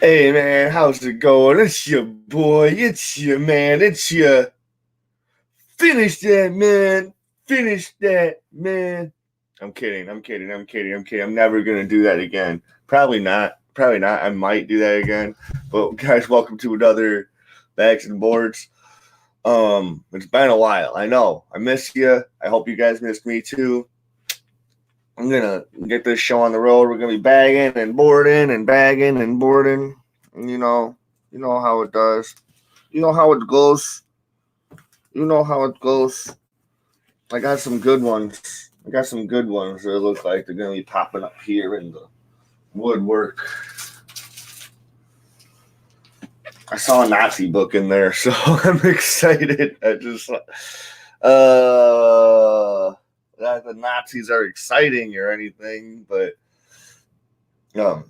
Hey man, how's it going? It's your boy. It's your man. It's your finish that man. Finish that man. I'm kidding. I'm kidding. I'm kidding. I'm kidding. I'm never gonna do that again. Probably not. Probably not. I might do that again. But guys, welcome to another Bags and Boards. It's been a while. I know. I miss you. I hope you guys missed me too. I'm gonna get this show on the road. We're gonna be bagging and boarding and bagging and boarding. You know how it does. You know how it goes. You know how it goes. I got some good ones. I got some good ones that look like they're gonna be popping up here in the woodwork. I saw a Nazi book in there, so I'm excited. Not the Nazis are exciting or anything, but the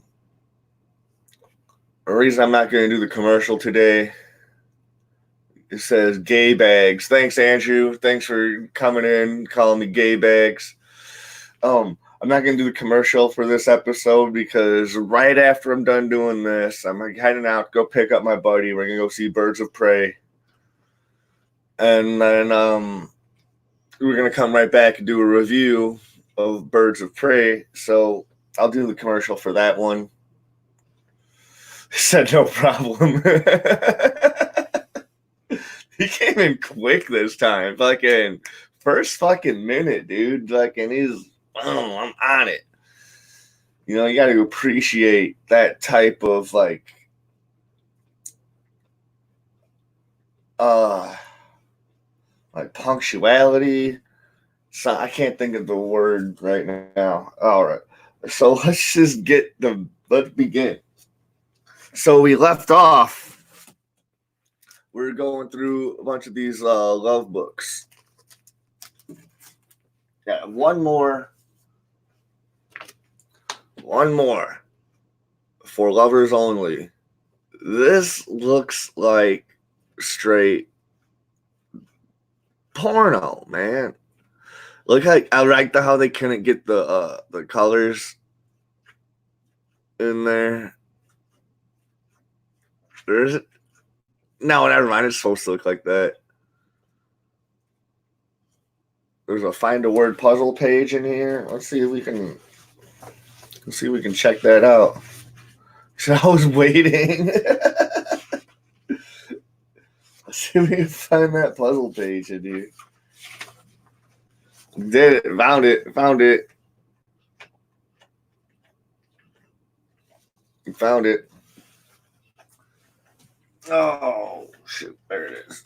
reason I'm not going to do the commercial today, it says gay bags. Thanks, Andrew. Thanks for coming in, calling me gay bags. I'm not going to do the commercial for this episode because right after I'm done doing this, I'm heading out to go pick up my buddy. We're going to go see Birds of Prey. And then we're going to come right back and do a review of Birds of Prey. So I'll do the commercial for that one. Said no problem. He came in quick this time. Fucking first fucking minute, dude. Fucking he's, I'm on it. You know, you got to appreciate that type of like punctuality. So I can't think of the word right now. All right. So let's begin. So we left off. We're going through a bunch of these love books. Yeah, one more for lovers only. This looks like straight porno, man. Look, I like how they couldn't get the colors in there. No, never mind. It's supposed to look like that. There's a find a word puzzle page in here. Let's see if we can check that out. So I was waiting. Let's see if we can find that puzzle page in here. Did it? Found it. Found it. Oh shoot! There it is.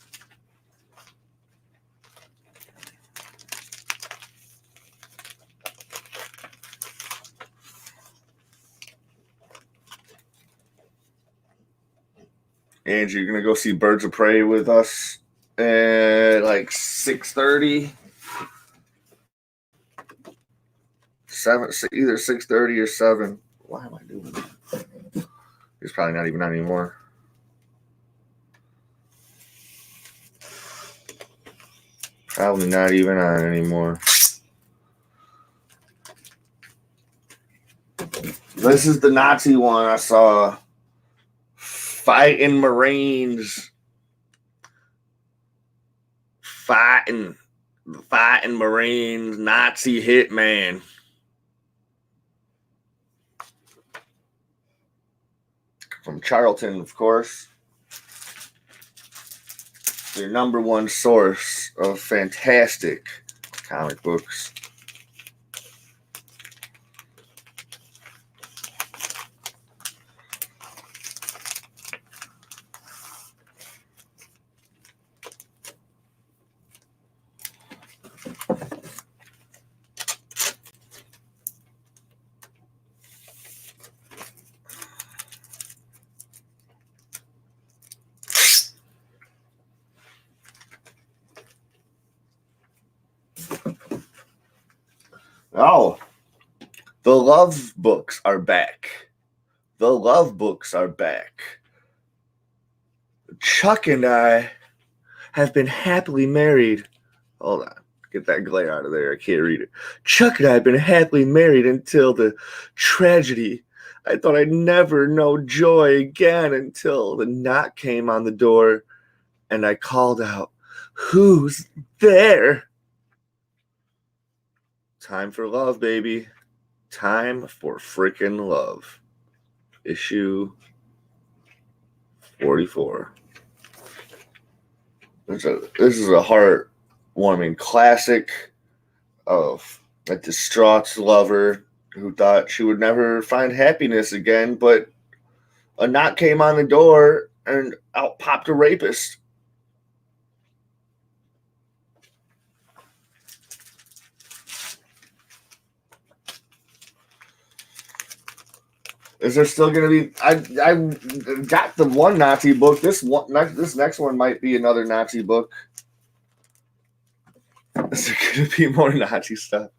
Andrew, you're gonna go see Birds of Prey with us at like 6:30. Either 6:30 or 7. Why am I doing that? It's probably not even on anymore. Probably not even on anymore. This is the Nazi one I saw. Fighting Marines. Fighting Marines. Nazi hitman. From Charlton, of course. Your number one source of fantastic comic books. Oh, the love books are back. The love books are back. Chuck and I have been happily married. Hold on. Get that glare out of there. I can't read it. Chuck and I have been happily married until the tragedy I thought I'd never know joy again until the knock came on the door and I called out, "Who's there?" Time for love, baby. Time for freaking love. Issue 44. This is a heartwarming classic of a distraught lover who thought she would never find happiness again, but a knock came on the door and out popped a rapist. Is there still going to be? I got the one Nazi book. This next one might be another Nazi book. Is there going to be more Nazi stuff?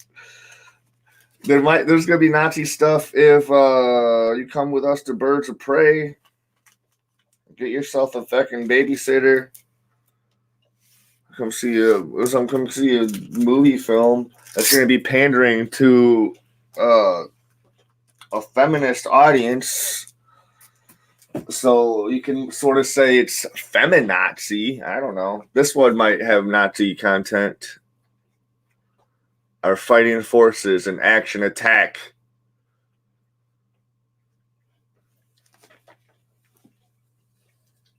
There's going to be Nazi stuff if you come with us to Birds of Prey. Get yourself a fucking babysitter. Come see a movie film that's going to be pandering to a feminist audience, so you can sort of say it's feminazi. I don't know. This one might have Nazi content. Our fighting forces in action attack.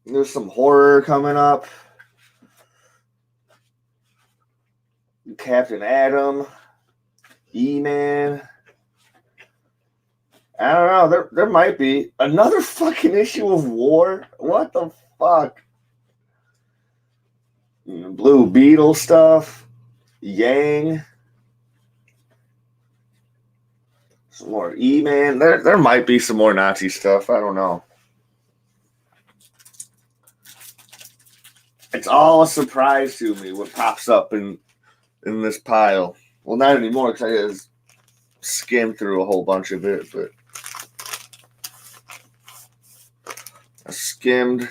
There's some horror coming up. Captain Atom, E-Man. I don't know. There might be another fucking issue of War. What the fuck? Blue Beetle stuff. Yang. Some more E-Man. There might be some more Nazi stuff. I don't know. It's all a surprise to me what pops up in this pile. Well, not anymore because I just skimmed through a whole bunch of it, but I skimmed.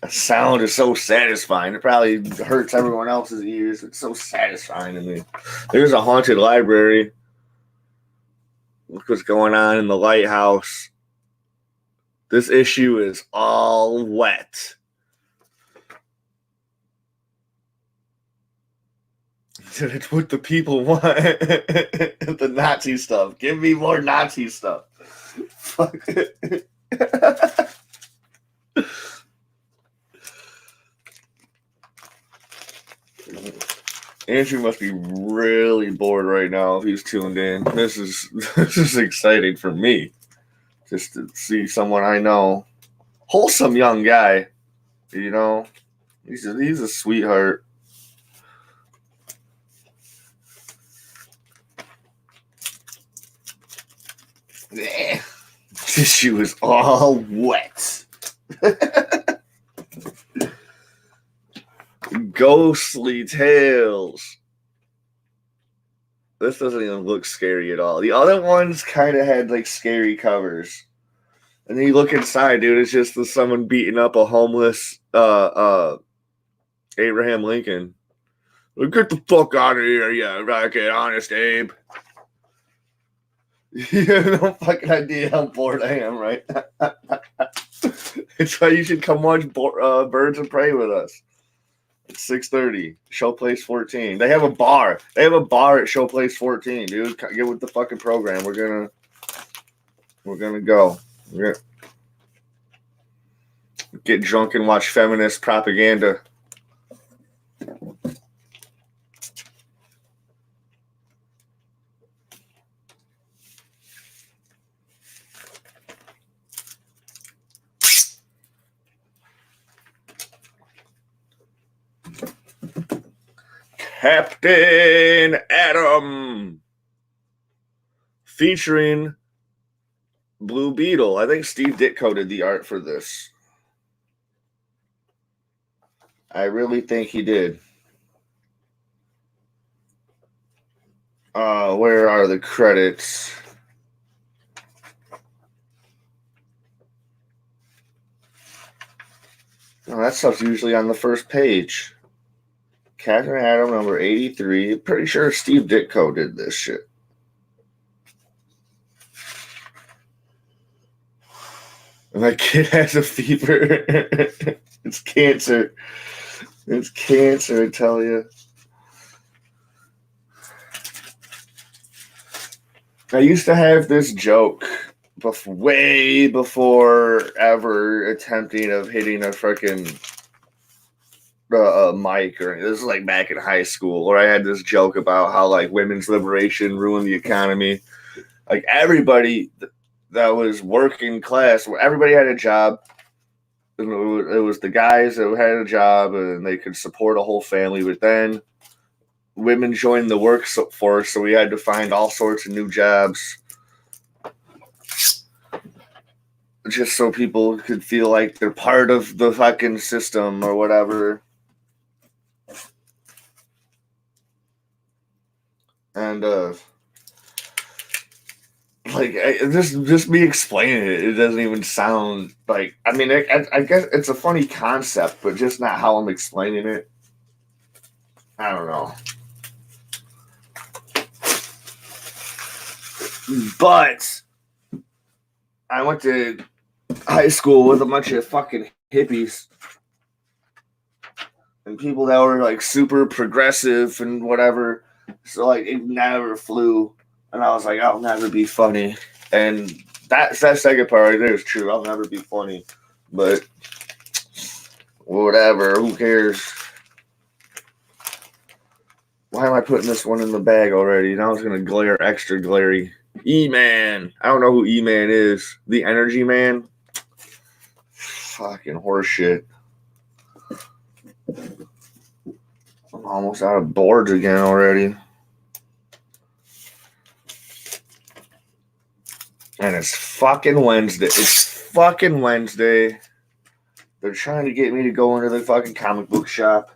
The sound is so satisfying. It probably hurts everyone else's ears. It's so satisfying to me. There's a haunted library. Look what's going on in the lighthouse. This issue is all wet. It's what the people want. The Nazi stuff. Give me more Nazi stuff. Fuck it. Andrew must be really bored right now if he's tuned in. This is exciting for me. Just to see someone I know. Wholesome young guy. You know? He's a sweetheart. This shoe is all wet. Ghostly Tales. This doesn't even look scary at all. The other ones kind of had like scary covers. And then you look inside, dude, it's just someone beating up a homeless Abraham Lincoln. Get the fuck out of here, yeah, racket, honest Abe. You have no fucking idea how bored I am, right? It's why you should come watch Birds of Prey with us. It's 6:30. Showplace 14. They have a bar. They have a bar at Showplace 14, dude. Get with the fucking program. We're gonna go. We're gonna get drunk and watch feminist propaganda. Captain Atom featuring Blue Beetle. I think Steve Ditko did the art for this. I really think he did. Where are the credits? Oh, that stuff's usually on the first page. Catherine Adam, number 83. Pretty sure Steve Ditko did this shit. My kid has a fever. It's cancer. It's cancer, I tell you. I used to have this joke way before ever attempting of hitting a freaking mic, or this is like back in high school, where I had this joke about how like women's liberation ruined the economy. Like everybody that was working class, everybody had a job. It was the guys that had a job and they could support a whole family. But then women joined the workforce, so we had to find all sorts of new jobs just so people could feel like they're part of the fucking system or whatever. And like just me explaining it, it doesn't even sound like. I mean, I guess it's a funny concept, but just not how I'm explaining it. I don't know. But I went to high school with a bunch of fucking hippies and people that were like super progressive and whatever. So like it never flew, and I was like, I'll never be funny. And that second part right there is true. I'll never be funny, but whatever. Who cares? Why am I putting this one in the bag already? Now it's gonna glare extra glary. E-Man. I don't know who E-Man is. The Energy Man. Fucking horseshit. I'm almost out of boards again already. And it's fucking Wednesday. It's fucking Wednesday. They're trying to get me to go into the fucking comic book shop.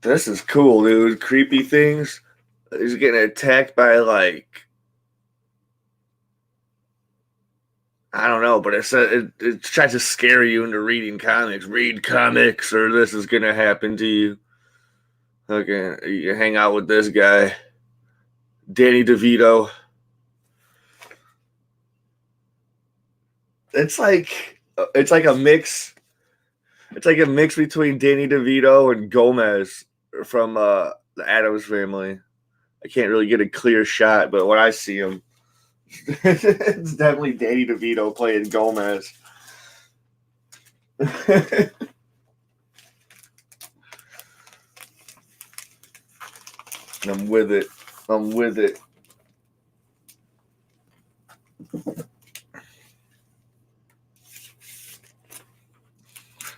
This is cool, dude. Creepy things. He's getting attacked by like, I don't know, but it tries to scare you into reading comics. Read comics, or this is gonna happen to you. Okay, you hang out with this guy, Danny DeVito. It's like a mix. It's like a mix between Danny DeVito and Gomez from the Addams Family. I can't really get a clear shot, but when I see him, it's definitely Danny DeVito playing Gomez. I'm with it. I'm with it.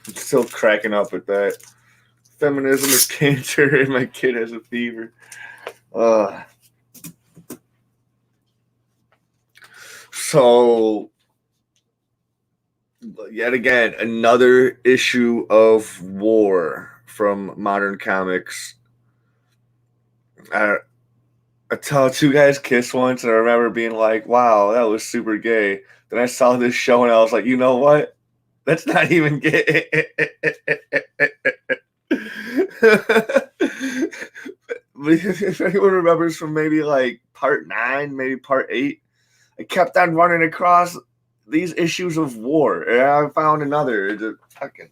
I'm still cracking up at that. Feminism is cancer, and my kid has a fever. So, yet again, another issue of war from Modern Comics. I saw two guys kiss once, and I remember being like, wow, that was super gay. Then I saw this show, and I was like, you know what? That's not even gay. If anyone remembers from maybe like part 9, maybe part 8, I kept on running across these issues of war, and I found another. Fucking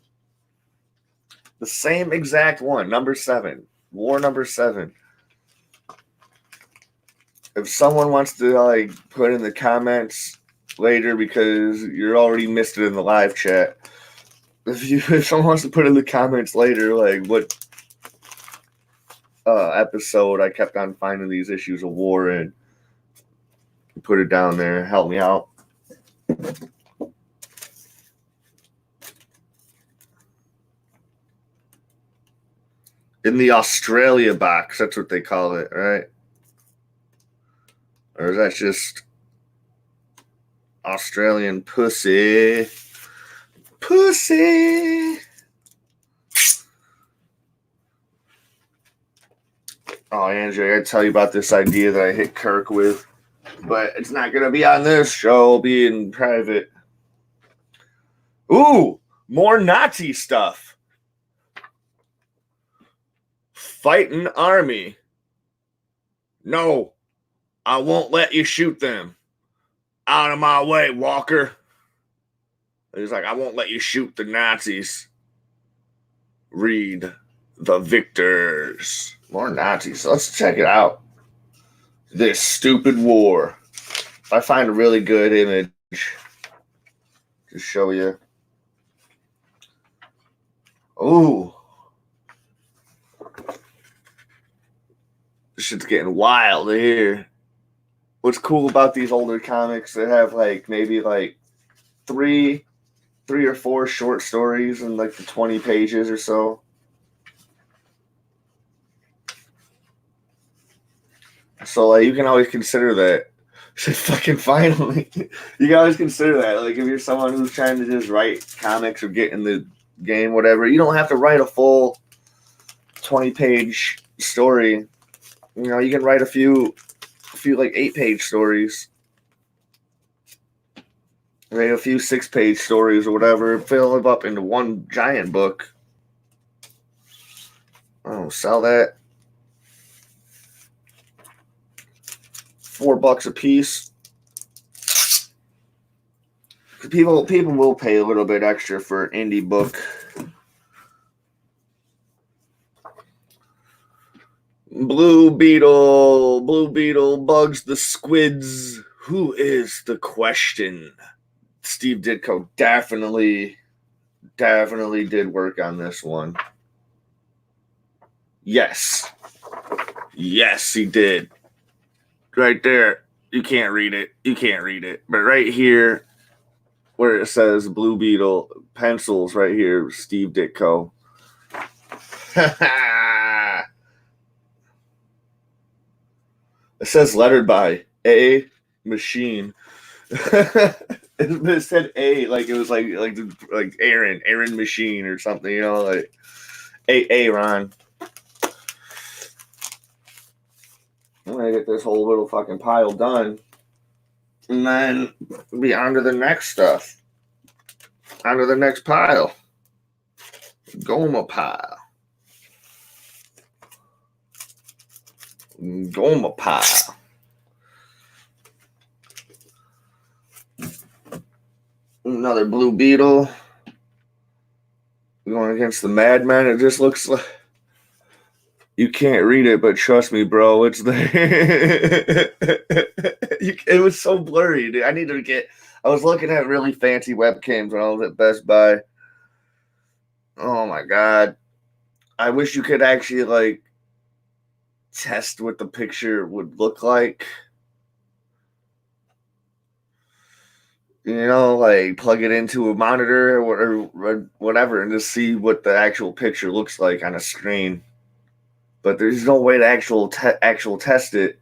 the same exact one, number 7, war number 7. If someone wants to like put in the comments later, because you're already missed it in the live chat, if someone wants to put in the comments later like what episode I kept on finding these issues of war in, put it down there, help me out. In the Australia box, that's what they call it, right? Or is that just Australian pussy? Pussy! Oh, Andrew, I gotta tell you about this idea that I hit Kirk with. but it's not gonna be on this show. It'll be in private. Ooh, more Nazi stuff. Fighting army. No, I won't let you shoot them. Out of my way, Walker. He's like, I won't let you shoot the Nazis. Read the victors. More Nazis. Let's check it out. This stupid war. I find a really good image to show you. Ooh. This shit's getting wild here. What's cool about these older comics, they have like maybe like three or four short stories in like the 20 pages or so. So like you can always consider that. Fucking finally, you can always consider that. Like if you're someone who's trying to just write comics or get in the game, whatever, you don't have to write a full 20-page story. You know, you can write a few like 8-page stories. Write a few 6-page stories or whatever, fill them up into one giant book. Oh, sell that. $4 a piece. People will pay a little bit extra for an indie book. Blue Beetle bugs the squids. Who is the question? Steve Ditko definitely did work on this one. Yes, he did. Right there, you can't read it. But right here, where it says Blue Beetle, pencils right here, Steve Ditko. It says lettered by A Machine. It said A, like it was like Aaron Machine or something, you know, like Aaron. I'm gonna get this whole little fucking pile done, and then be on to the next stuff. On to the next pile. Goma pile. Goma pile. Another Blue Beetle. Going against the Madman. It just looks like you can't read it, but trust me, bro, it's there. It was so blurry, dude. I was looking at really fancy webcams when I was at Best Buy. Oh my god. I wish you could actually like test what the picture would look like. You know, like plug it into a monitor or whatever and just see what the actual picture looks like on a screen. But there's no way to actual test it.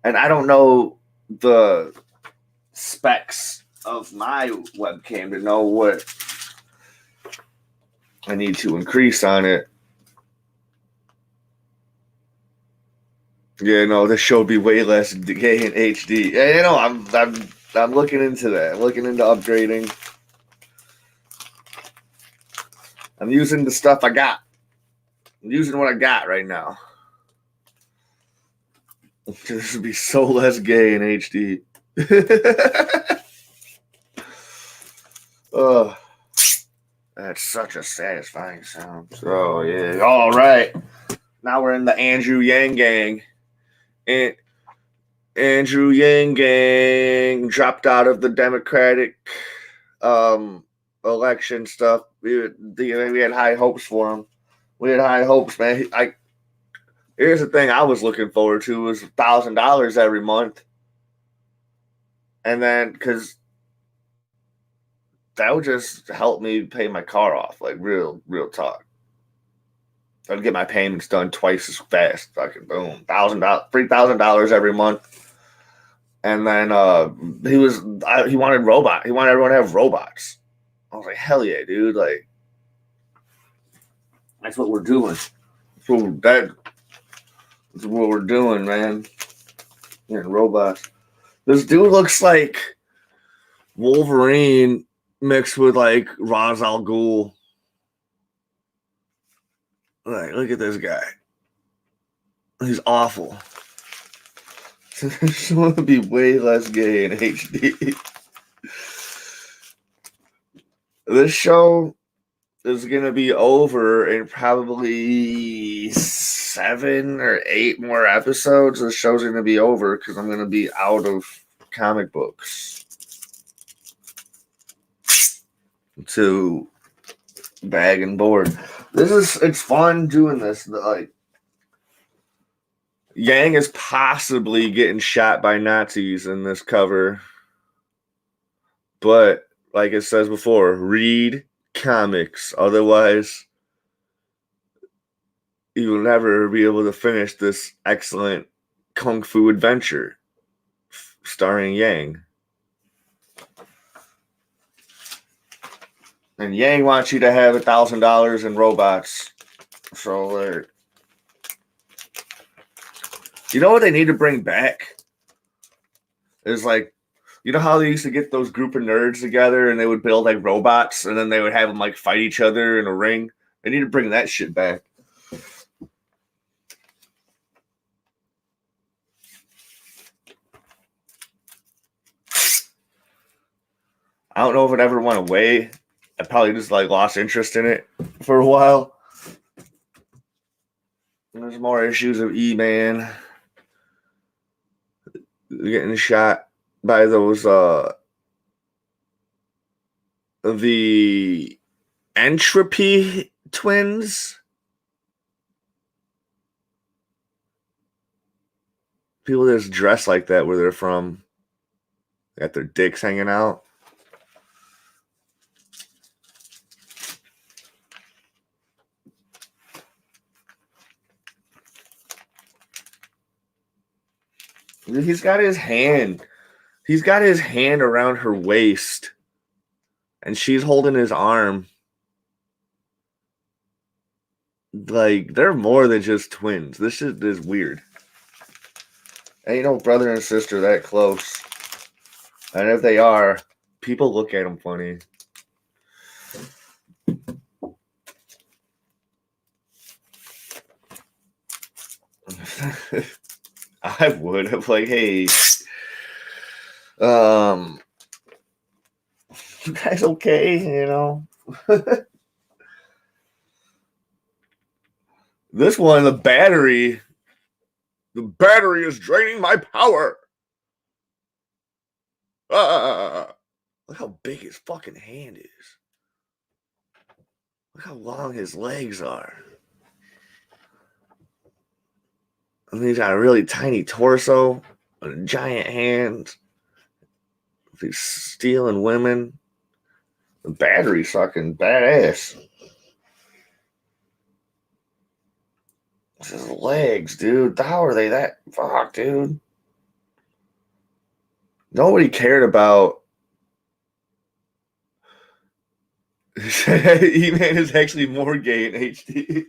And I don't know the specs of my webcam to know what I need to increase on it. Yeah, no, this show would be way less gay in HD. Yeah, you know, I'm looking into that. I'm looking into upgrading. I'm using the stuff I got. I'm using what I got right now. This would be so less gay in HD. Oh, that's such a satisfying sound. So, yeah. All right. Now we're in the Andrew Yang gang. And Andrew Yang gang dropped out of the Democratic election stuff. We had high hopes for him. We had high hopes, man. Here's the thing I was looking forward to was $1,000 every month. And then, because that would just help me pay my car off, like real talk. I'd get my payments done twice as fast. Fucking boom. $3,000 every month. And then he wanted robot. He wanted everyone to have robots. I was like, hell yeah, dude. Like, that's what we're doing. That's what we're doing, man. Yeah, robots. This dude looks like Wolverine mixed with like Ra's al Ghul. Like, look at this guy. He's awful. This one would be way less gay in HD. This show is going to be over in probably 7 or 8 more episodes. The show's going to be over because I'm going to be out of comic books to bag and board. It's fun doing this. Like, Yang is possibly getting shot by Nazis in this cover. But, like it says before, read comics. Otherwise, you will never be able to finish this excellent kung fu adventure starring Yang. And Yang wants you to have $1,000 in robots. So, you know what they need to bring back? Is like, you know how they used to get those group of nerds together and they would build like robots and then they would have them like fight each other in a ring? They need to bring that shit back. I don't know if it ever went away. I probably just like lost interest in it for a while. And there's more issues of E-Man getting shot by those the Entropy twins. People that just dress like that where they're from. They got their dicks hanging out. He's got his hand around her waist. And she's holding his arm. Like, they're more than just twins. This shit is weird. Ain't no brother and sister that close. And if they are, people look at them funny. I would have like, hey, you guys okay? You know? This one, the battery is draining my power. Look how big his fucking hand is. Look how long his legs are. And he's got a really tiny torso and giant hands. He's stealing women. The battery's fucking badass. It's his legs, dude. How are they that? Fuck, dude. Nobody cared about. E-Man is actually more gay in HD.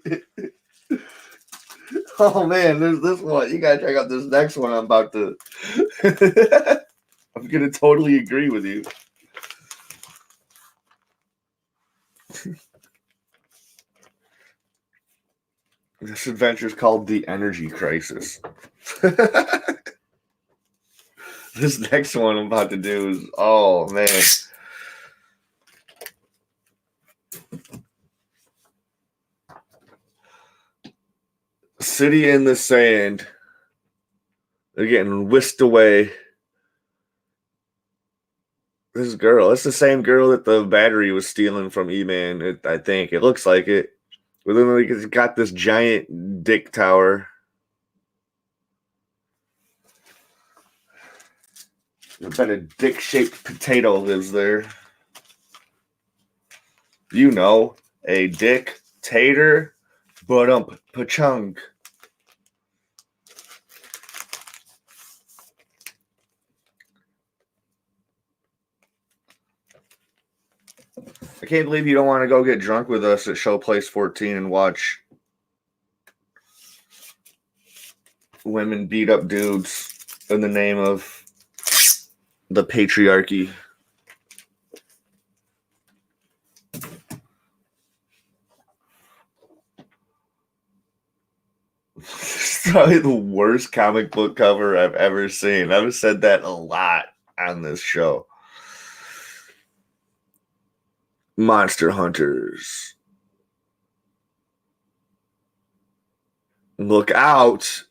Oh man, there's this one. You gotta check out this next one I'm about to. I'm gonna totally agree with you. This adventure is called The Energy Crisis. This next one I'm about to do is, oh man. City in the Sand. They're getting whisked away. This girl, it's the same girl that the battery was stealing from E-Man. I think it looks like it. But then it's got this giant dick tower. I bet a dick-shaped potato lives there. You know, a dick-tater, but pachunk. I can't believe you don't want to go get drunk with us at Show Place 14 and watch women beat up dudes in the name of the patriarchy. It's probably the worst comic book cover I've ever seen. I've said that a lot on this show. Monster Hunters. Look out,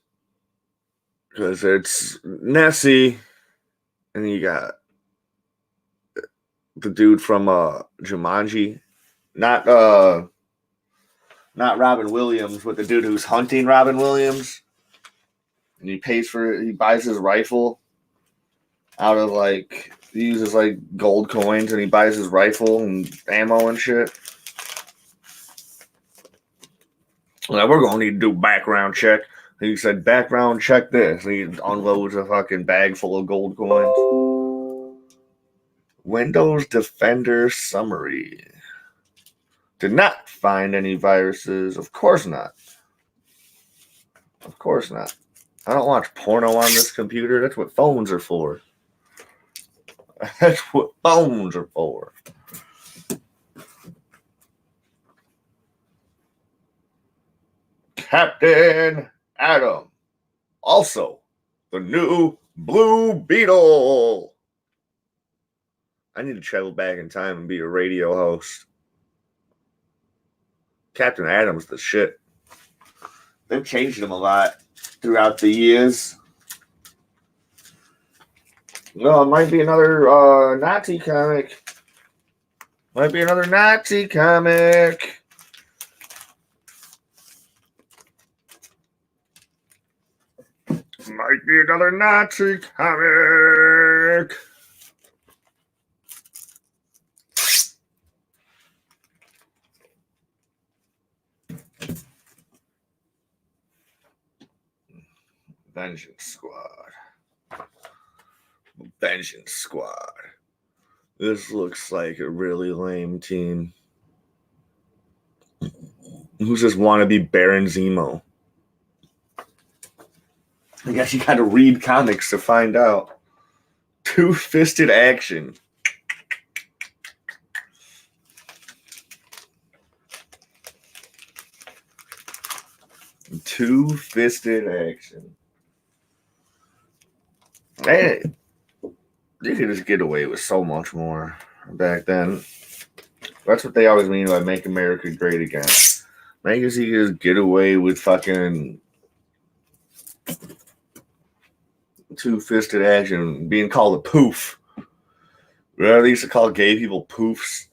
because it's Nessie, and you got the dude from Jumanji, not Robin Williams, but the dude who's hunting Robin Williams, and he buys his rifle out of he uses gold coins, and he buys his rifle and ammo and shit. Like, we're gonna need to do a background check. And he said, background check this. And he unloads a fucking bag full of gold coins. Windows Defender summary. Did not find any viruses. Of course not. Of course not. I don't watch porno on this computer. That's what phones are for. That's what phones are for. Captain Atom. Also, the new Blue Beetle. I need to travel back in time and be a radio host. Captain Atom's the shit. They've changed him a lot throughout the years. No, it might be another Nazi comic. Might be another Nazi comic. Might be another Nazi comic. Vengeance Squad. Vengeance Squad. This looks like a really lame team. Who's this wannabe Baron Zemo? I guess you gotta read comics to find out. Two-fisted action. Two-fisted action. Hey, you could just get away with so much more back then. That's what they always mean by make America great again. I guess you could just get away with fucking two-fisted action, being called a poof. Remember they used to call gay people poofs?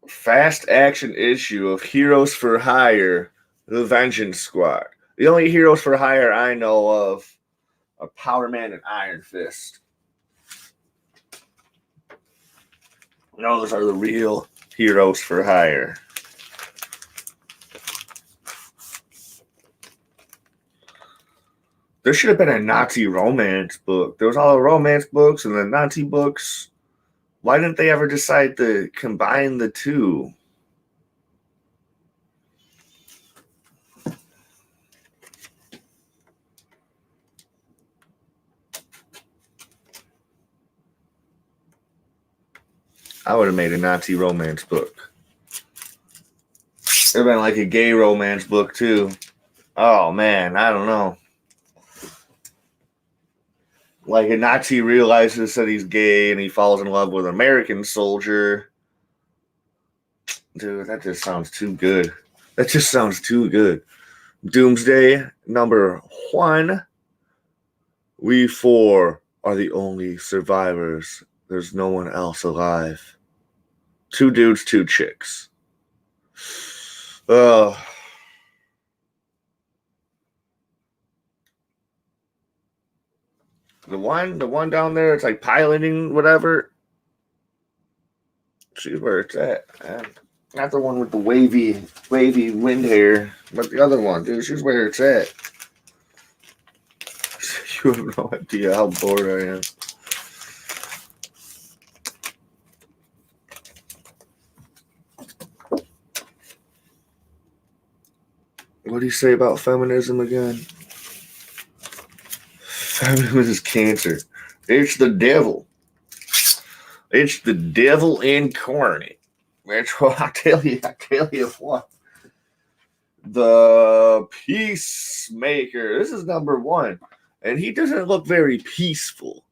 Fast action issue of Heroes for Hire, The Vengeance Squad. The only Heroes for Hire I know of are Power Man and Iron Fist. Those are the real Heroes for Hire. There should have been a Nazi romance book. There was all the romance books and the Nazi books. Why didn't they ever decide to combine the two? I would have made a Nazi romance book. It would have been like a gay romance book, too. Oh, man, I don't know. Like a Nazi realizes that he's gay and he falls in love with an American soldier. Dude, that just sounds too good. That just sounds too good. Doomsday #1. We four are the only survivors. There's no one else alive. 2 dudes, 2 chicks. The one down there, it's like piloting whatever. She's where it's at. Not the one with the wavy wind hair, but the other one, dude. She's where it's at. You have no idea how bored I am. What do you say about feminism again? Starving with his cancer. It's the devil. It's the devil incarnate. That's what I tell you. I tell you what. The Peacemaker. This is number 1. And he doesn't look very peaceful.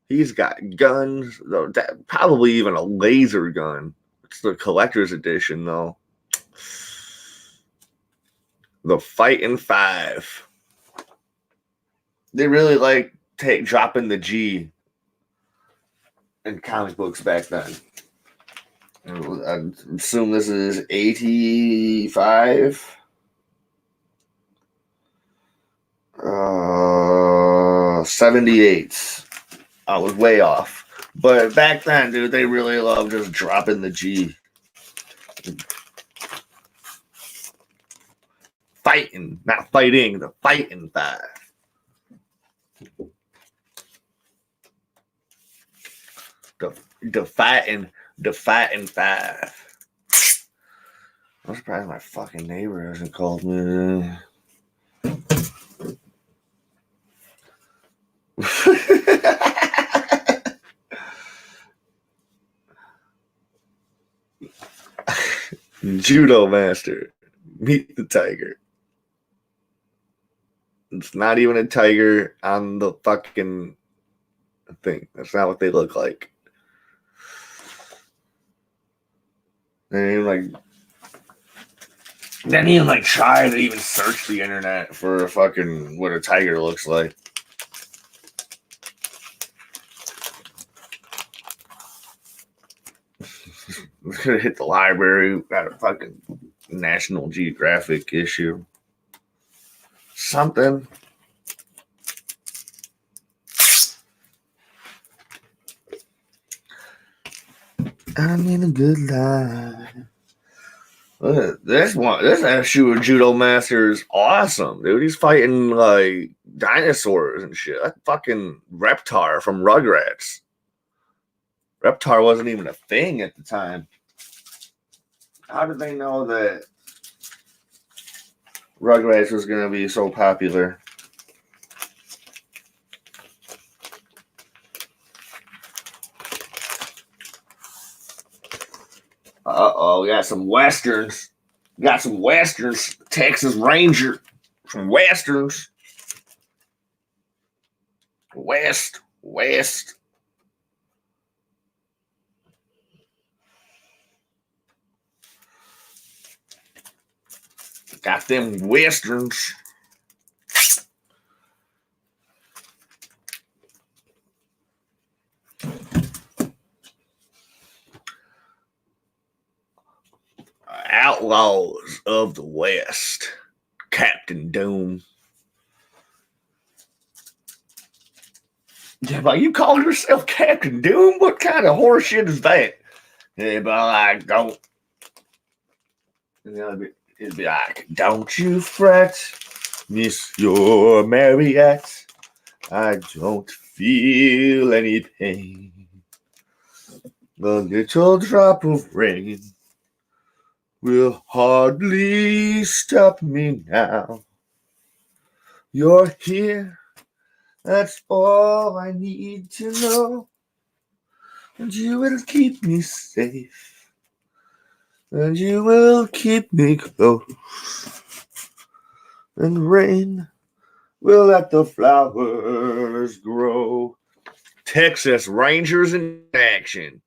He's got guns, probably even a laser gun. It's the collector's edition, though. The Fighting Five. They really like dropping the G in comic books back then. I assume this is 85. 78. I was way off. But back then, dude, they really loved just dropping the G. Fighting, not fighting, the Fighting Five. The Fighting Five. I'm surprised my fucking neighbor hasn't called me. Judo Master. Meet the tiger. It's not even a tiger on the fucking thing. That's not what they look like. They didn't even try to even search the internet for fucking what a tiger looks like. We could have hit the library, got a fucking National Geographic issue. Something. I'm in a good life. This issue of Judo Master is awesome, dude. He's fighting like dinosaurs and shit. That fucking Reptar from Rugrats. Reptar wasn't even a thing at the time. How did they know that Rugrats was going to be so popular? We got some Westerns. Texas Ranger. Some Westerns. West. Got them Westerns. Outlaws of the West. Captain Doom. Yeah, but you call yourself Captain Doom? What kind of horseshit is that? Yeah, but I don't. It'd be like, don't you fret, Miss Your Marriott. I don't feel any pain. A little drop of rain will hardly stop me now. You're here, that's all I need to know. And you will keep me safe. And you will keep me close. And rain will let the flowers grow. Texas Rangers in action.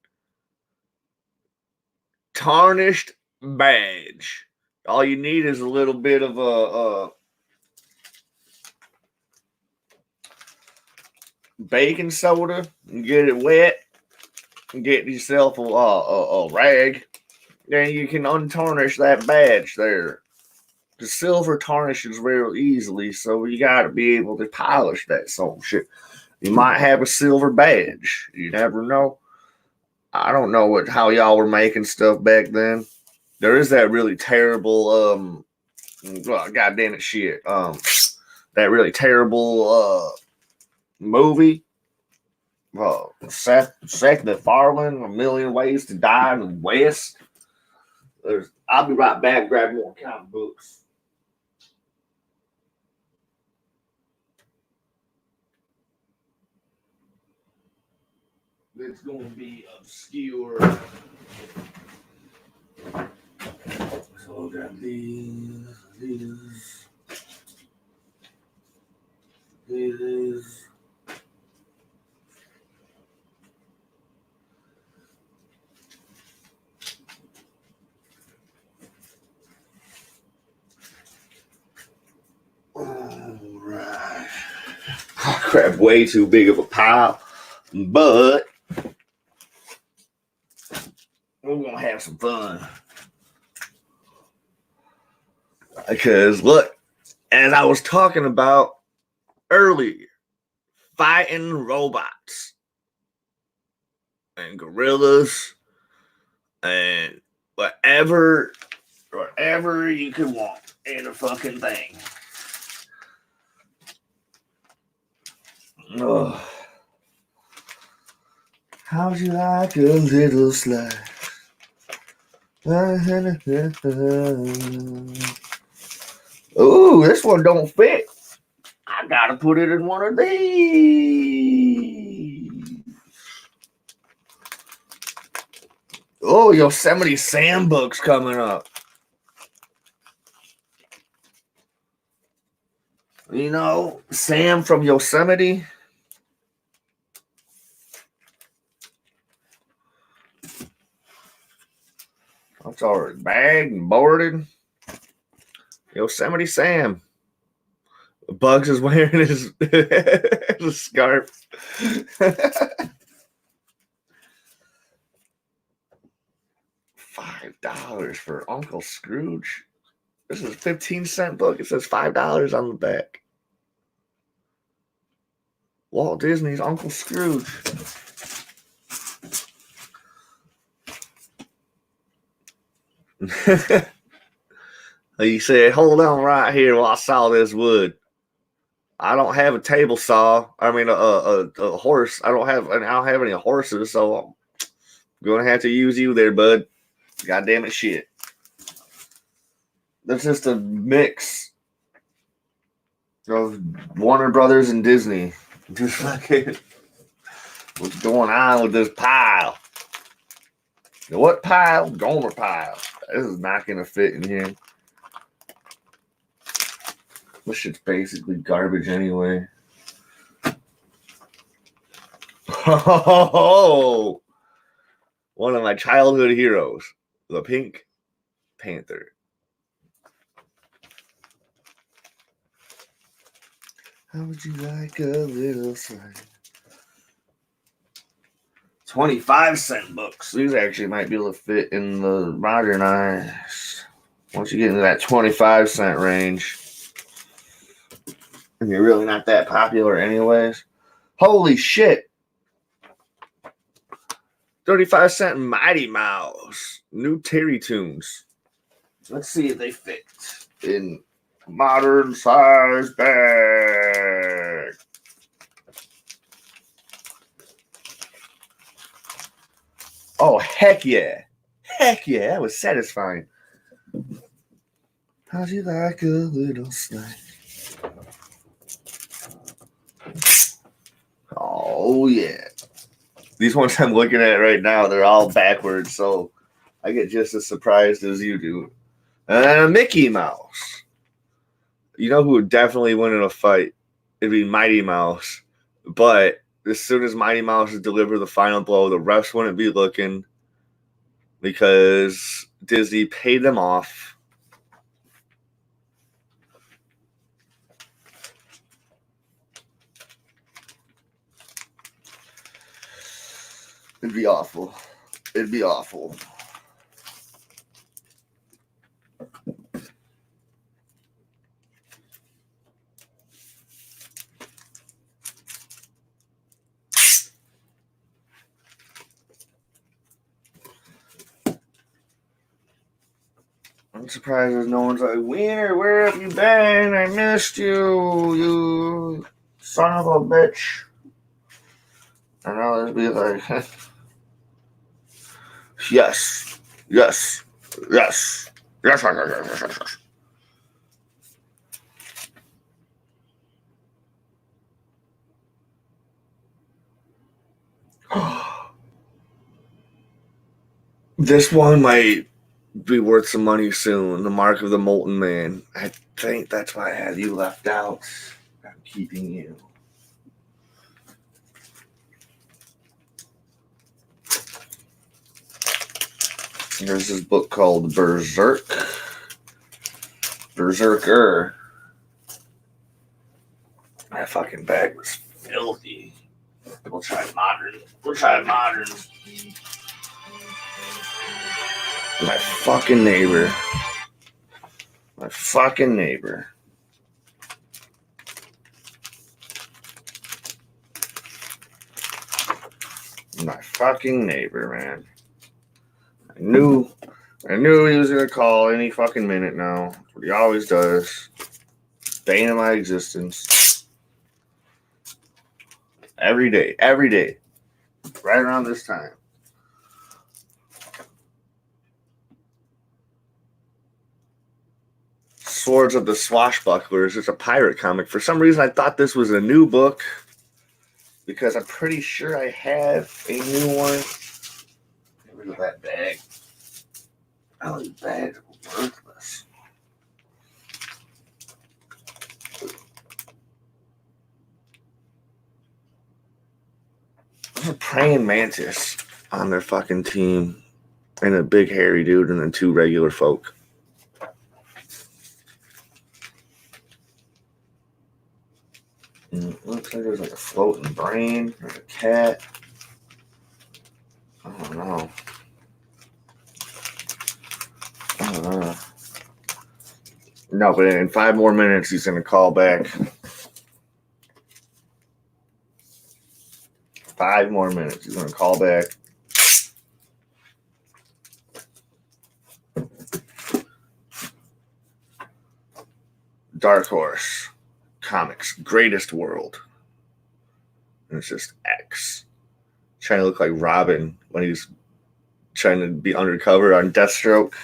Tarnished badge. All you need is a little bit of a baking soda and get it wet and get yourself a rag. Then you can untarnish that badge there. The silver tarnishes very easily, so you got to be able to polish that some shit. You might have a silver badge. You never know. I don't know how y'all were making stuff back then. There is that really terrible goddamn it shit. That really terrible movie. Seth MacFarlane, A Million Ways to Die in the West. I'll be right back, grab more comic books. It's going to be obscure. So I got these. Alright. Crap, way too big of a pile. But we're going to have some fun. Because, look, as I was talking about earlier, fighting robots and gorillas and whatever you could want in a fucking thing. Oh. How'd you like a little slice? Ooh, this one don't fit. I gotta put it in one of these. Oh, Yosemite Sam book's coming up. You know, Sam from Yosemite. It's already bagged and boarded. Yosemite Sam. Bugs is wearing his scarf. $5 for Uncle Scrooge. This is a 15-cent book. It says $5 on the back. Walt Disney's Uncle Scrooge. He said, "Hold on right here while I saw this wood. I don't have a table saw. I mean, a horse. I don't have any horses, so I'm gonna have to use you there, bud. God damn it, shit. That's just a mix of Warner Brothers and Disney. Just fucking what's going on with this pile? What pile? Gomer pile. This is not gonna fit in here. This shit's basically garbage anyway." Oh, one of my childhood heroes, the Pink Panther. How would you like a little slice? 25-cent books. These actually might be able to fit in the modernized. Once you get into that 25-cent range, and you're really not that popular anyways. Holy shit. 35-cent Mighty Mouse. New Terry Tunes. Let's see if they fit in modern size bag. Oh, heck yeah. Heck yeah, that was satisfying. How'd you like a little snack? Oh, yeah. These ones I'm looking at right now, they're all backwards, so I get just as surprised as you do. And a Mickey Mouse. You know who would definitely win in a fight? It'd be Mighty Mouse. But as soon as Mighty Mouse would deliver the final blow, the refs wouldn't be looking because Disney paid them off. It'd be awful. It'd be awful. I'm surprised there's no one's like, "Wiener, where have you been? I missed you, you son of a bitch." And I'll just be like, yes, yes, yes, yes, yes, yes, yes, yes. This one might be worth some money soon. The Mark of the Molten Man. I think that's why I had you left out. I'm keeping you. There's this book called Berserk. Berserker. That fucking bag was filthy. We'll try modern. My fucking neighbor. My fucking neighbor. Man. I knew he was gonna call any fucking minute now. That's what he always does. Bane of my existence. Every day. Right around this time. Swords of the Swashbucklers. It's a pirate comic. For some reason, I thought this was a new book because I'm pretty sure I have a new one. Get rid of that bag. Oh, these bags are worthless. There's a praying mantis on their fucking team, and a big hairy dude, and then two regular folk. Looks like there's like a floating brain. There's a cat. I don't know. No, but in 5 more minutes, he's going to call back. 5 more minutes. He's going to call back. Dark Horse Comics, Greatest World. And it's just X. Trying to look like Robin when he's trying to be undercover on Deathstroke.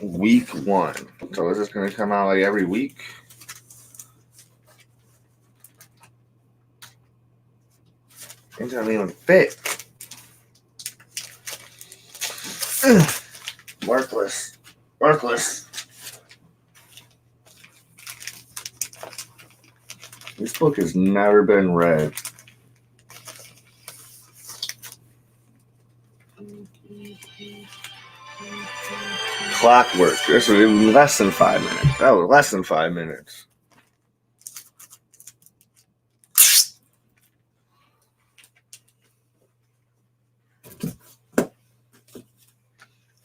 Week 1. So is this going to come out like every week? It doesn't even fit. Worthless. This book has never been read. Clockwork. This was less than 5 minutes. That was less than 5 minutes.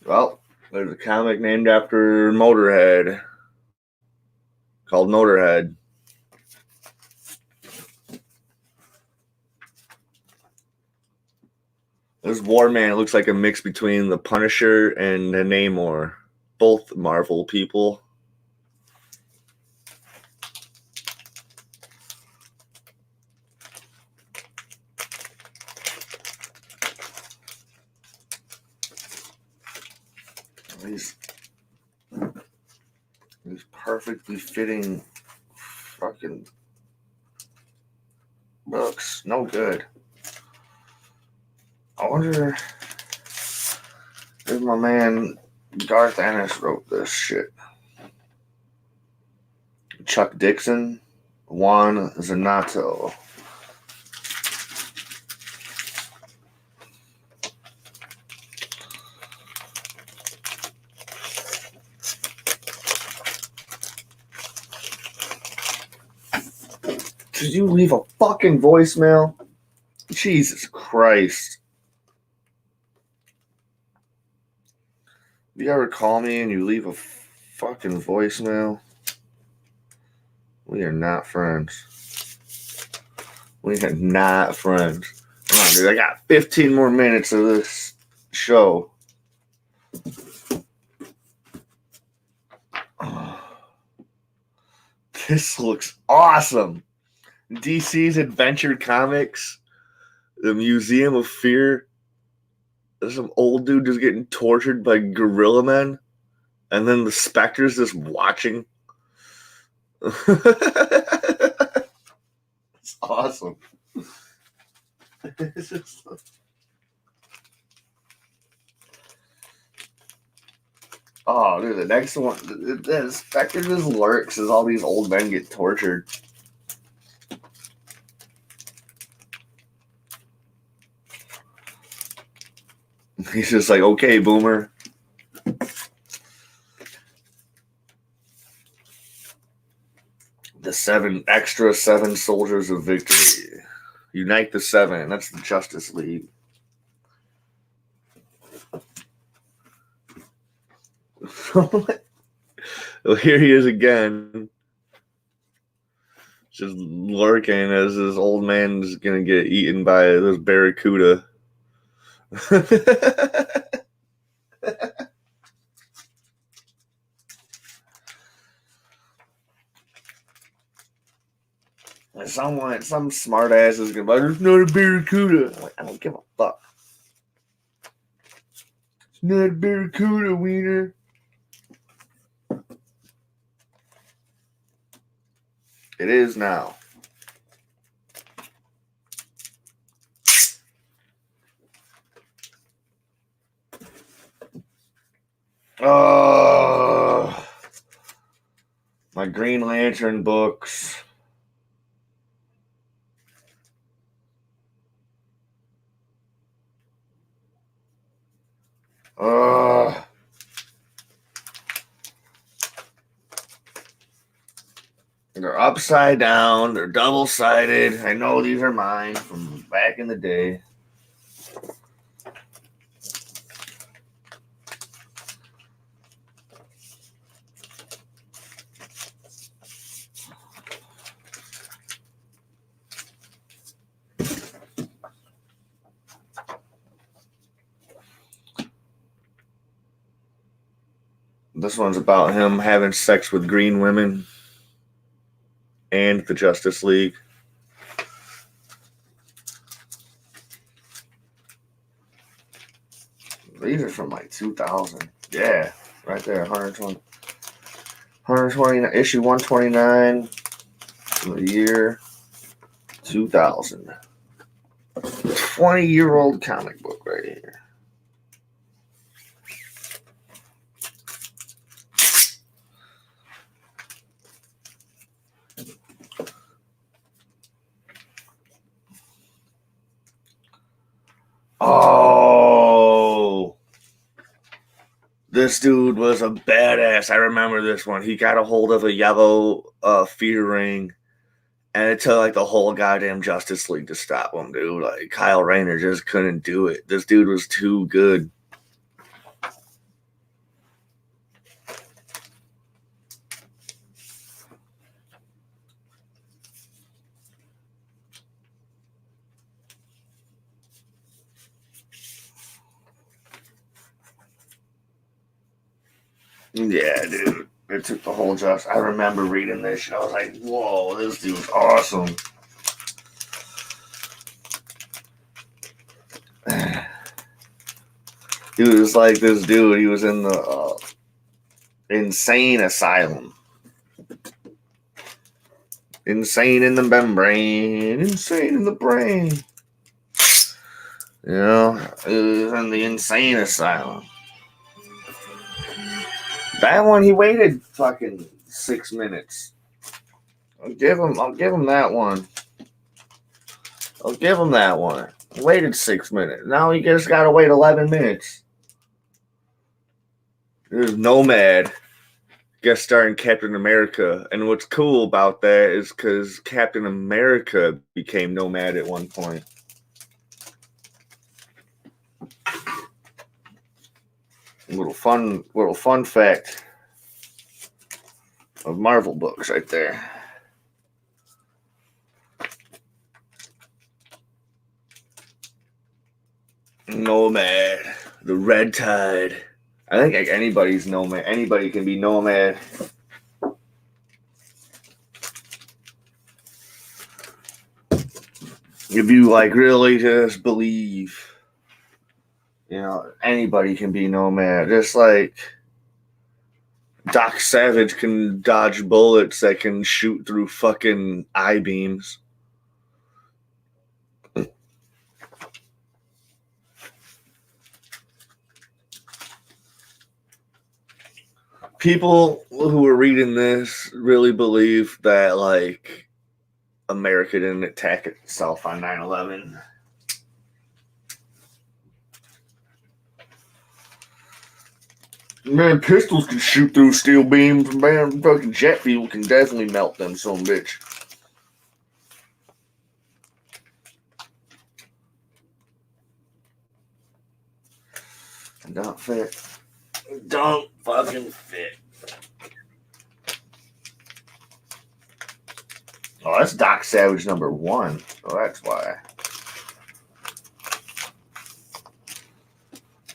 Well, there's a comic named after Motorhead called Motorhead. This War Man looks like a mix between the Punisher and the Namor, both Marvel people. These perfectly fitting fucking books. No good. I wonder if my man Garth Ennis wrote this shit. Chuck Dixon, Juan Zanato. Did you leave a fucking voicemail? Jesus Christ. You ever call me and you leave a fucking voicemail? We are not friends. We are not friends. Come on, dude. I got 15 more minutes of this show. This looks awesome. DC's Adventure Comics, the Museum of Fear. There's some old dude just getting tortured by gorilla men, and then the specter's just watching. It's awesome. It's just... Oh, dude, the next one, the specter just lurks as all these old men get tortured. He's just like, okay, boomer. The seven soldiers of victory. Unite the seven. That's the Justice League. Well, here he is again. Just lurking as this old man's gonna get eaten by this barracuda. Some smart ass is gonna be like, there's not a barracuda. I'm like, I don't give a fuck. It's not a barracuda, wiener. It is now. My Green Lantern books. They're upside down. They're double-sided. I know these are mine from back in the day. This one's about him having sex with green women and the Justice League. These are from like 2000. Yeah, right there, 120, issue 129, the year 2000. 20-year-old comic book right here. Oh, this dude was a badass. I remember this one. He got a hold of a yellow fear ring, and it took like the whole goddamn Justice League to stop him, dude. Like Kyle Rayner just couldn't do it. This dude was too good. Yeah, dude. It took the whole Justice. I remember reading this shit. I was like, whoa, this dude's awesome. Dude, it's like this dude. He was in the insane asylum. Insane in the membrane. Insane in the brain. You know, he was in the insane asylum. That one, he waited fucking 6 minutes. I'll give him that one. I'll give him that one. He waited 6 minutes. Now he just gotta wait 11 minutes. There's Nomad, guest starring Captain America. And what's cool about that is because Captain America became Nomad at one point. Little fun fact of Marvel books right there. Nomad, the Red Tide. I think like anybody's Nomad. Anybody can be Nomad. if you like really just believe, anybody can be Nomad. Just like Doc Savage can dodge bullets that can shoot through fucking I-beams. People who are reading this really believe that, like, America didn't attack itself on 9/11. Man, pistols can shoot through steel beams. Man, fucking jet fuel can definitely melt them, son of a bitch. Don't fit. Don't fucking fit. Oh, that's Doc Savage #1. Oh, that's why.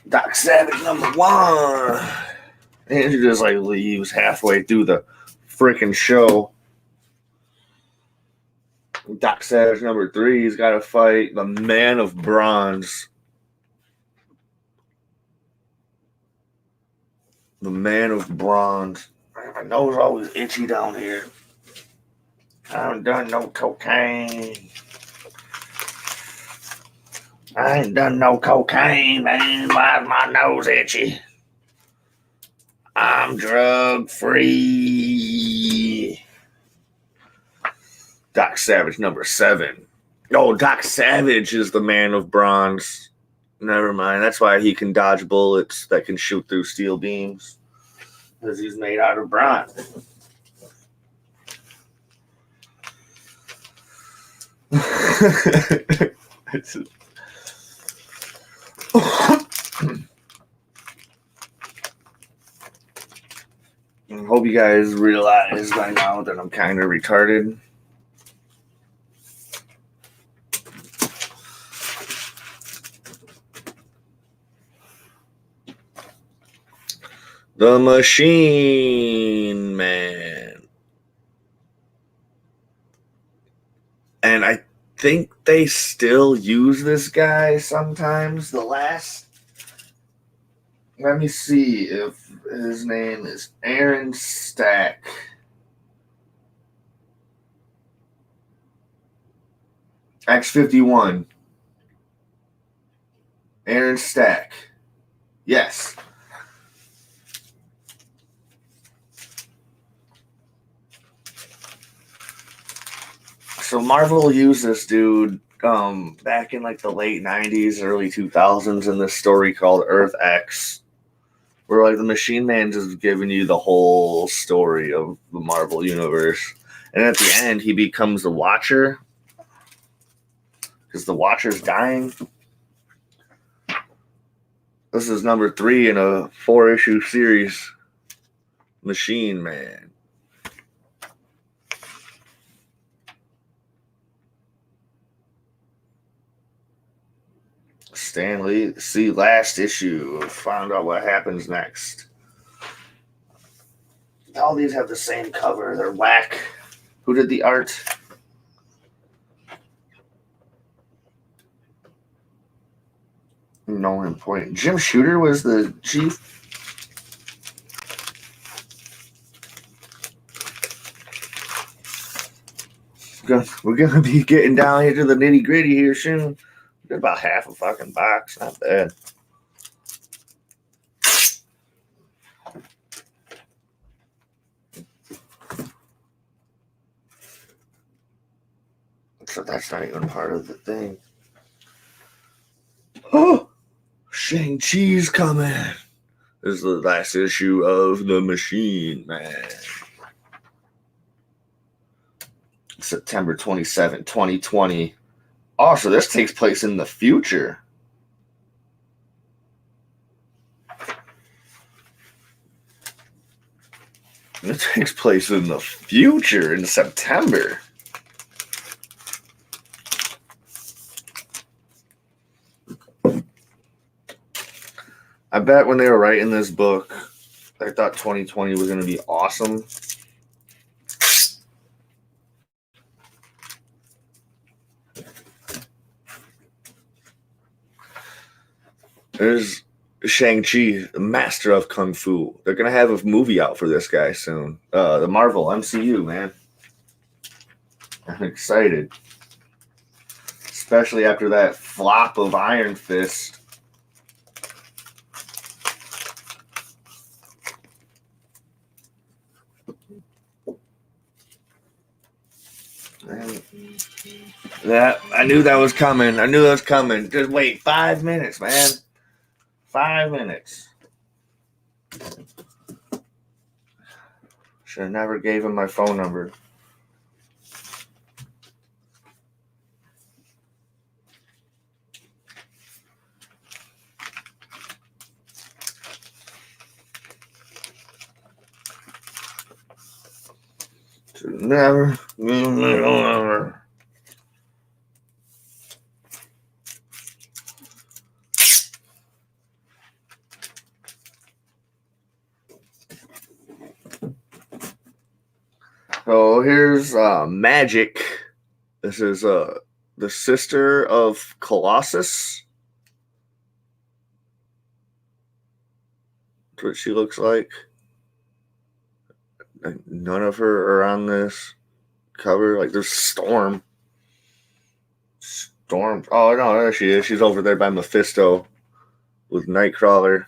Doc Savage #1. And he just like leaves halfway through the freaking show. Doc Savage #3. He's got to fight the Man of Bronze. The Man of Bronze. My nose always itchy down here. I haven't done no cocaine. I ain't done no cocaine, man. Why's my nose itchy? I'm drug free. Doc Savage #7. Oh, Doc Savage is the Man of Bronze. Never mind. That's why he can dodge bullets that can shoot through steel beams. Because he's made out of bronze. I hope you guys realize by now that I'm kind of retarded. The Machine Man. And I think they still use this guy sometimes. Let me see if his name is Aaron Stack. X-51. Aaron Stack. Yes. So Marvel used this dude back in like the late 90s, early 2000s in this story called Earth X, where like the Machine Man just giving you the whole story of the Marvel universe. And at the end, he becomes the Watcher because the Watcher's dying. This is #3 in a 4-issue series, Machine Man. Stan Lee, see last issue. Found out what happens next. All these have the same cover. They're whack. Who did the art? No important. Jim Shooter was the chief. We're gonna be getting down here to the nitty gritty here soon. Get about half a fucking box. Not bad. So that's not even part of the thing. Oh, Shang-Chi's coming. This is the last issue of The Machine Man. September 27, 2020. Oh, so this takes place in the future. It takes place in the future in September. I bet when they were writing this book, I thought 2020 was going to be awesome. There's Shang-Chi, the master of Kung Fu. They're going to have a movie out for this guy soon. The Marvel MCU, man. I'm excited. Especially after that flop of Iron Fist. Yeah, I knew that was coming. Just wait 5 minutes, man. 5 minutes. Should have never gave him my phone number. Should never give him my phone number. So here's Magic. This is the sister of Colossus. That's what she looks like. None of her are on this cover. Like there's Storm. Storm. Oh no, there she is. She's over there by Mephisto with Nightcrawler.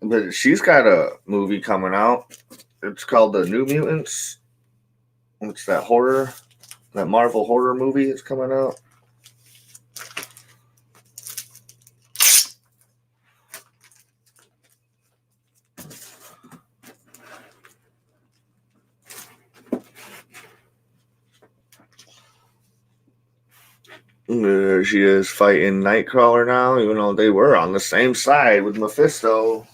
But she's got a movie coming out. It's called The New Mutants. It's that horror, that Marvel horror movie that's coming out. There she is fighting Nightcrawler now, even though they were on the same side with Mephisto.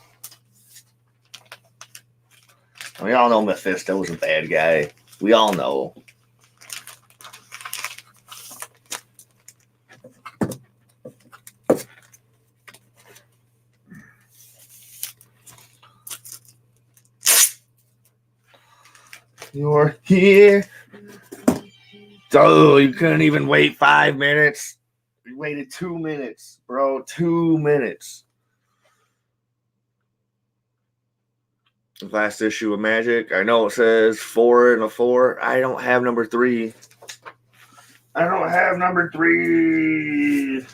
We all know Mephisto's a bad guy. We all know. You're here. Oh, you couldn't even wait 5 minutes. You waited 2 minutes, bro. 2 minutes. Last issue of Magic. I know it says 4 and a 4. I don't have number 3. I don't have number 3.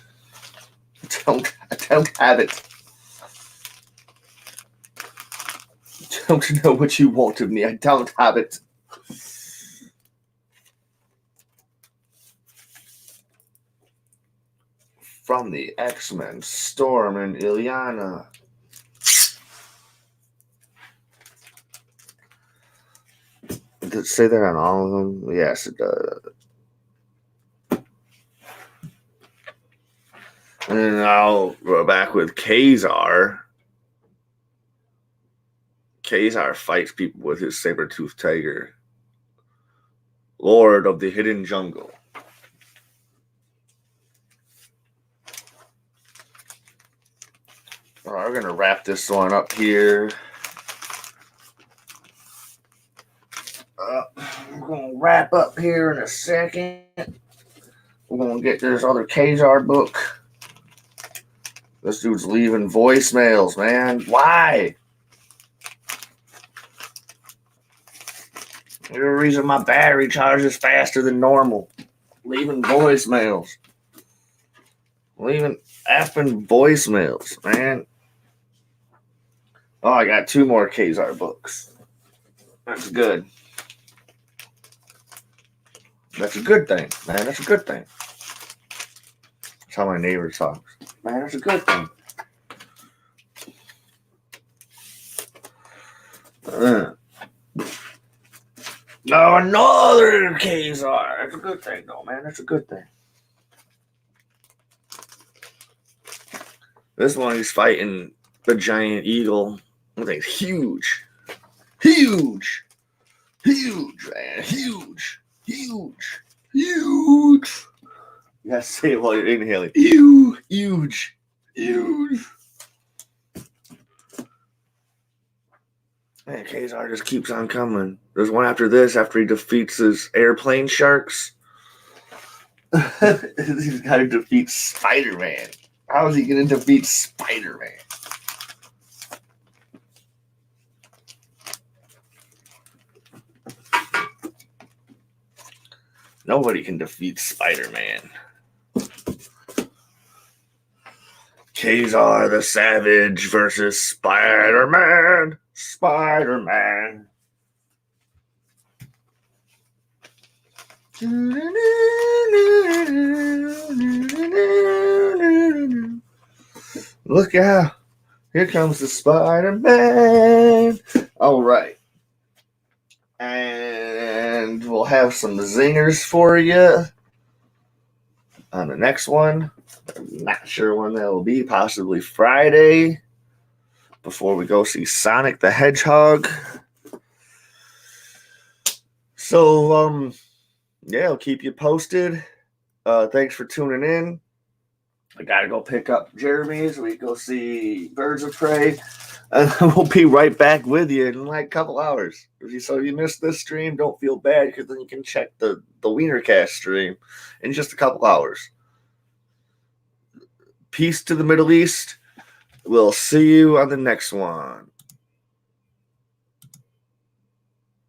I don't have it. Don't know what you want of me. I don't have it. From the X-Men, Storm and Illyana. Does it say that on all of them? Yes, it does. And now we're back with Kazar. Kazar fights people with his saber-toothed tiger. Lord of the Hidden Jungle. All right, we're going to wrap this one up here. We're going to wrap up here in a second. We're going to get this other Kazar book. This dude's leaving voicemails, man. Why? There's a reason my battery charges faster than normal. Leaving voicemails. Leaving effing voicemails, man. Oh, I got 2 more Kazar books. That's good. That's a good thing, man. That's a good thing. That's how my neighbor talks. Man, that's a good thing. No, another Kazar. That's a good thing, though, man. That's a good thing. This one, he's fighting the giant eagle. That thing's huge. Huge. Huge, man. Huge. Huge. Huge. You gotta say it while you're inhaling. Huge. Huge. Huge. Man, Kazar just keeps on coming. There's one after this after he defeats his airplane sharks. He's got to defeat Spider-Man. How is he going to defeat Spider-Man? Nobody can defeat Spider-Man. Kazar the Savage versus Spider-Man. Spider-Man. Look out. Here comes the Spider-Man. All right. And we'll have some zingers for you on the next one. I'm not sure when that will be. Possibly Friday. Before we go see Sonic the Hedgehog. So, yeah, I'll keep you posted. Thanks for tuning in. I gotta go pick up Jeremy's. We go see Birds of Prey. And we'll be right back with you in like a couple hours. So if you missed this stream, don't feel bad because then you can check the Wienercast stream in just a couple hours. Peace to the Middle East. We'll see you on the next one.